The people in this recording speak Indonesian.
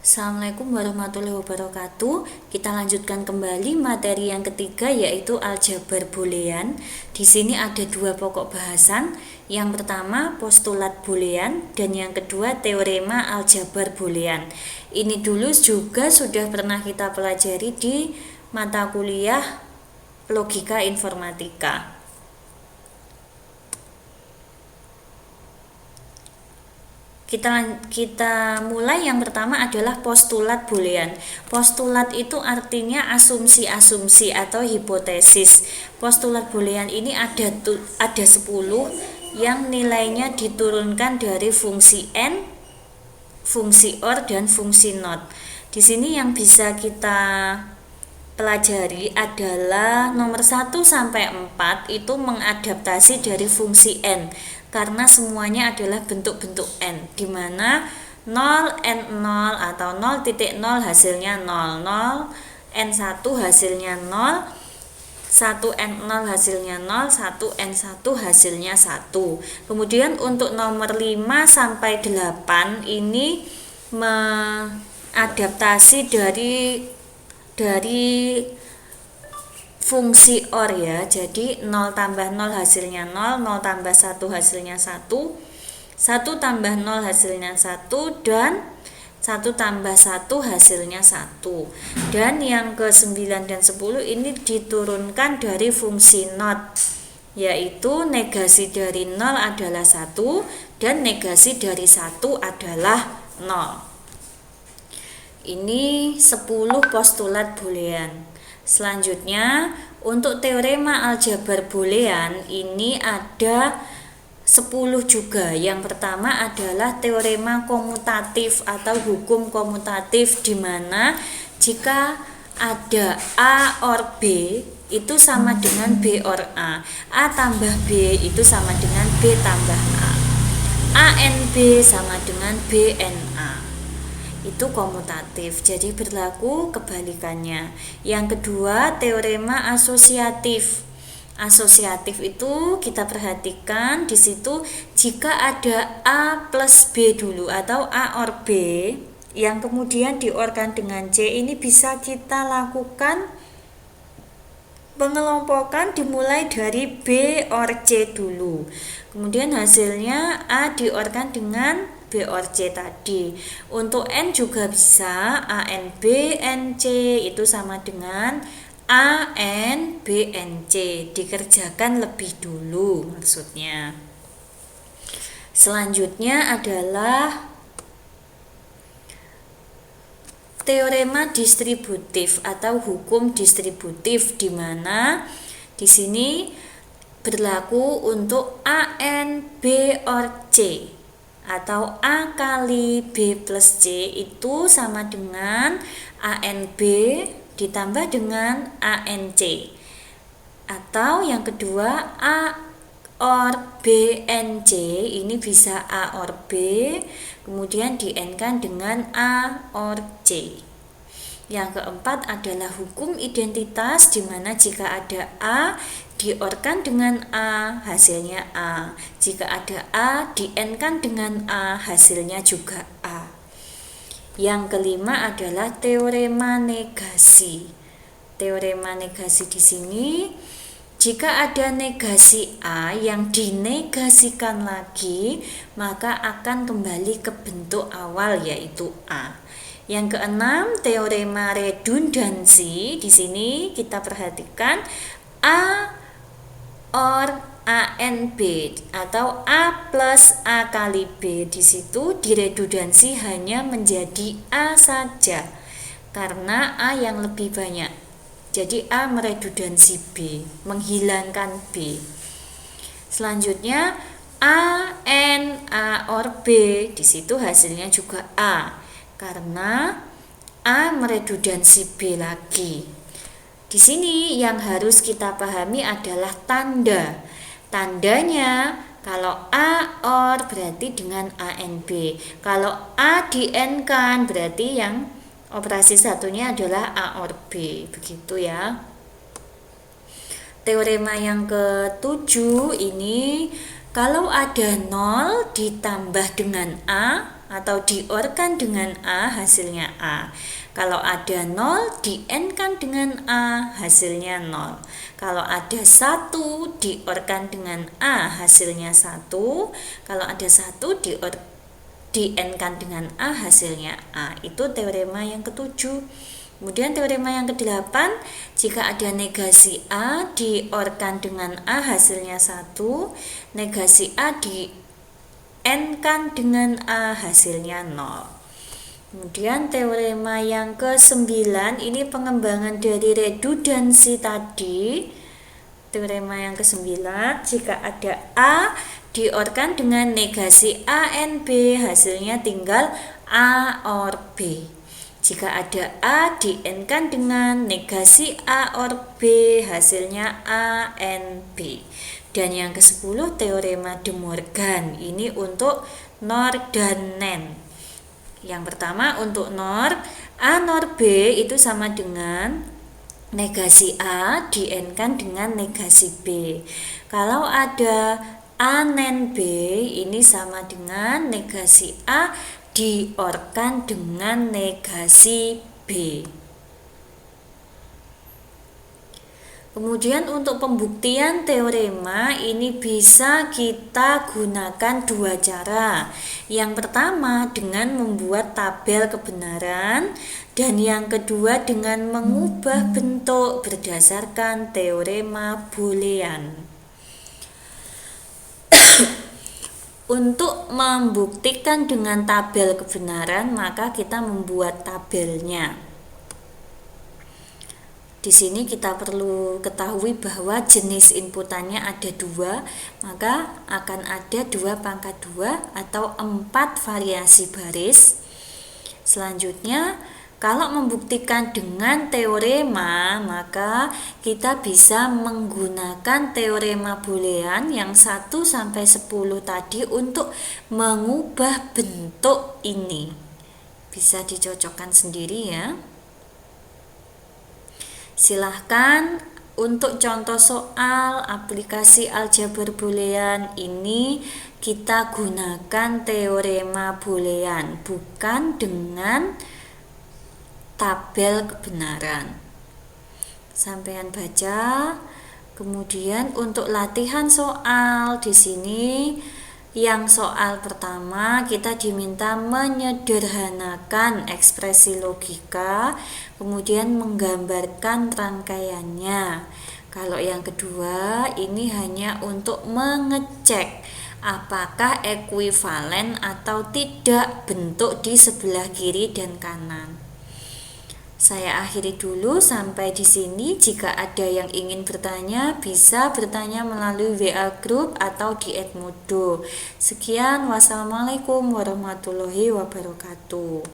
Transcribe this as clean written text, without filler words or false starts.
Assalamualaikum warahmatullahi wabarakatuh. Kita lanjutkan kembali materi yang ketiga, yaitu aljabar boolean. Di sini ada dua pokok bahasan. Yang pertama postulat boolean dan yang kedua teorema aljabar boolean. Ini dulu juga sudah pernah kita pelajari di mata kuliah logika informatika. Kita mulai. Yang pertama adalah postulat boolean. Postulat itu artinya asumsi-asumsi atau hipotesis. Postulat boolean ini ada 10 yang nilainya diturunkan dari fungsi n, fungsi OR dan fungsi NOT. Di sini yang bisa kita pelajari adalah nomor 1 sampai 4 itu mengadaptasi dari fungsi n, karena semuanya adalah bentuk-bentuk n, di mana 0 n 0 atau 0.0 hasilnya 0, 0 n1 hasilnya 0, 1 n0 hasilnya 0, 1 n1 hasilnya 1. Kemudian untuk nomor 5 sampai 8 ini mengadaptasi dari fungsi OR ya. Jadi 0 tambah 0 hasilnya 0, 0 tambah 1 hasilnya 1, 1 tambah 0 hasilnya 1, dan 1 tambah 1 hasilnya 1. Dan yang ke 9 dan 10 ini diturunkan dari fungsi NOT, yaitu negasi dari 0 adalah 1 dan negasi dari 1 adalah 0. Ini 10 postulat boolean. Selanjutnya, untuk teorema aljabar boolean ini ada 10 juga. Yang pertama adalah teorema komutatif atau hukum komutatif, di mana jika ada A OR B itu sama dengan B OR A tambah B itu sama dengan B tambah A n B sama dengan B n A. Itu komutatif, jadi berlaku kebalikannya. Yang kedua, teorema asosiatif. Asosiatif itu kita perhatikan di situ, jika ada A plus B dulu atau A OR B yang kemudian diorkan dengan C, ini bisa kita lakukan pengelompokan dimulai dari B OR C dulu. Kemudian hasilnya A diorkan dengan B OR C tadi. Untuk N juga bisa, A N B N C itu sama dengan A N B N C. Dikerjakan lebih dulu maksudnya. Selanjutnya adalah teorema distributif atau hukum distributif, di mana di sini berlaku untuk A N B OR C atau A kali B plus C itu sama dengan ANB ditambah dengan ANC. Atau yang kedua, A OR BNC ini bisa A OR B kemudian di-N-kan dengan A OR C. Yang keempat adalah hukum identitas, di mana jika ada A di-OR-kan dengan A, hasilnya A. Jika ada A di-N-kan dengan A, hasilnya juga A. Yang kelima adalah teorema negasi. Teorema negasi di sini, jika ada negasi A yang dinegasikan lagi, maka akan kembali ke bentuk awal, yaitu A. Yang keenam, teorema redundansi. Di sini kita perhatikan A OR ANB atau A plus A kali B, di situ diredundansi hanya menjadi A saja karena A yang lebih banyak. Jadi A meredundansi B, menghilangkan B. Selanjutnya A N A OR B, di situ hasilnya juga A karena A meredundansi B lagi. Di sini yang harus kita pahami adalah tanda. Tandanya kalau A OR berarti dengan ANB. Kalau A di N kan berarti yang operasi satunya adalah A OR B. Begitu ya. Teorema yang ke-7 ini, kalau ada 0 ditambah dengan A atau diorkan dengan A, hasilnya A. Kalau ada 0, di-N-kan dengan A, hasilnya 0. Kalau ada 1, diorkan dengan A, hasilnya 1. Kalau ada 1, di-N-kan dengan A, hasilnya A. Itu teorema yang ketujuh. Kemudian teorema yang ke-8, jika ada negasi A diorkan dengan A, hasilnya 1, negasi A di-N-kan dengan A, hasilnya 0. Kemudian teorema yang ke-9, ini pengembangan dari redundansi tadi. Teorema yang ke-9, jika ada A diorkan dengan negasi ANB, hasilnya tinggal A or B. Jika ada A di-N-kan dengan negasi A or B, hasilnya A and B. Dan yang ke-10 teorema De Morgan. Ini untuk NOR dan NAND. Yang pertama untuk NOR, A NOR B itu sama dengan negasi A di-N-kan dengan negasi B. Kalau ada A NAND B, ini sama dengan negasi A diorkan dengan negasi B. Kemudian untuk pembuktian teorema ini bisa kita gunakan dua cara. Yang pertama dengan membuat tabel kebenaran, dan yang kedua dengan mengubah bentuk berdasarkan teorema Boolean. Untuk membuktikan dengan tabel kebenaran, maka kita membuat tabelnya. Di sini kita perlu ketahui bahwa jenis inputannya ada 2, maka akan ada 2 pangkat 2 atau 4 variasi baris. Selanjutnya, kalau membuktikan dengan teorema, maka kita bisa menggunakan teorema Boolean yang 1 sampai 10 tadi untuk mengubah bentuk ini. Bisa dicocokkan sendiri ya. Silahkan untuk contoh soal aplikasi aljabar Boolean ini kita gunakan teorema Boolean, bukan dengan tabel kebenaran. Sampean baca. Kemudian untuk latihan soal di sini, yang soal pertama kita diminta menyederhanakan ekspresi logika, kemudian menggambarkan rangkaiannya. Kalau yang kedua ini hanya untuk mengecek apakah ekuivalen atau tidak bentuk di sebelah kiri dan kanan. Saya akhiri dulu sampai di sini. Jika ada yang ingin bertanya, bisa bertanya melalui WA Group atau di Edmodo. Sekian, wassalamualaikum warahmatullahi wabarakatuh.